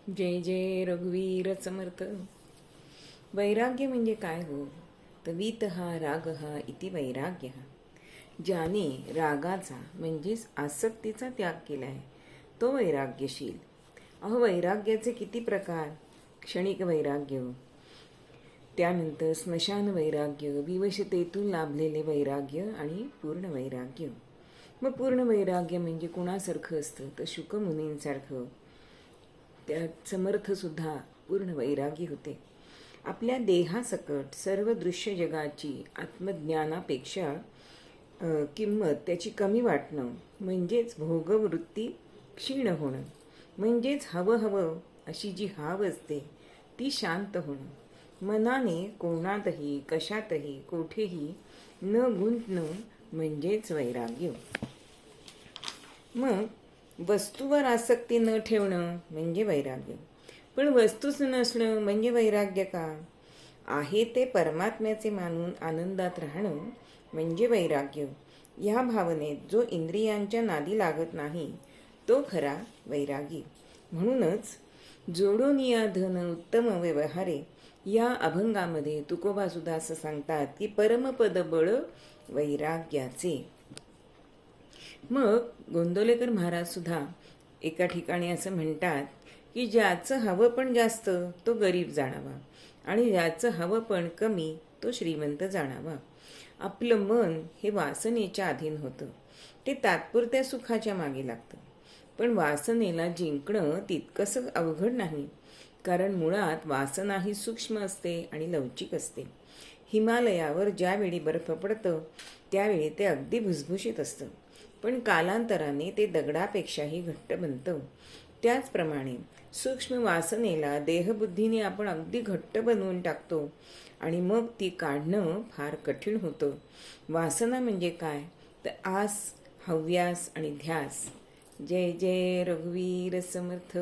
जय जय रघुवीर समर्थ. वैराग्य म्हणजे काय हो? तर हा राग हा इति वैराग्य. ज्याने रागाचा म्हणजेच आसक्तीचा त्याग केला आहे तो वैराग्यशील. अहो, वैराग्याचे किती प्रकार. क्षणिक वैराग्य, त्यानंतर स्मशान वैराग्य, विवशतेतून लाभलेले वैराग्य आणि पूर्ण वैराग्य. मग पूर्ण वैराग्य म्हणजे कुणासारखं असतं तर शुकमुनींसारखं. त्यात समर्थसुद्धा पूर्ण वैरागी होते. आपल्या देहासकट सर्व दृश्य जगाची आत्मज्ञानापेक्षा किंमत त्याची कमी वाटणं म्हणजेच भोगवृत्ती क्षीण होणं, म्हणजेच हवं हवं अशी जी हाव असते ती शांत होणं. मनाने कोणातही कशातही कोठेही न गुंतणं म्हणजेच वैराग्य. मग वस्तूवर आसक्ती न ठेवणं म्हणजे वैराग्य. पण वस्तूच नसणं म्हणजे वैराग्य का? आहे ते परमात्म्याचे मानून आनंदात राहणं म्हणजे वैराग्य. ह्या भावनेत जो इंद्रियांच्या नादी लागत नाही तो खरा वैरागी. म्हणूनच जोडून या धन उत्तम व्यवहारे या अभंगामध्ये तुकोबा सुद्धा असं सांगतात की परमपद बळ वैराग्याचे. मग गोंदवलेकर महाराज सुद्धा एका ठिकाणी असं म्हणतात की ज्याचं हवं पण जास्त तो गरीब जाणावा आणि ज्याचं हवं पण कमी तो श्रीमंत जाणावा. आपलं मन हे वासनेच्या अधीन होतं, ते तात्पुरत्या सुखाच्या मागे लागतं. पण वासनेला जिंकणं तितकंसं अवघड नाही, कारण मुळात वासना ही सूक्ष्म असते आणि लवचिक असते. हिमालयावर ज्यावेळी बर्फ पडतं त्यावेळी ते अगदी भुसभुशीत असतं, पण कालांतराने ते दगडापेक्षाही घट्ट बनतं. त्याचप्रमाणे सूक्ष्म वासनेला देहबुद्धीने आपण अगदी घट्ट बनवून टाकतो आणि मग ती काढणं फार कठीण होतं. वासना म्हणजे काय तर आस, हव्यास आणि ध्यास. जय जय रघुवीर समर्थ.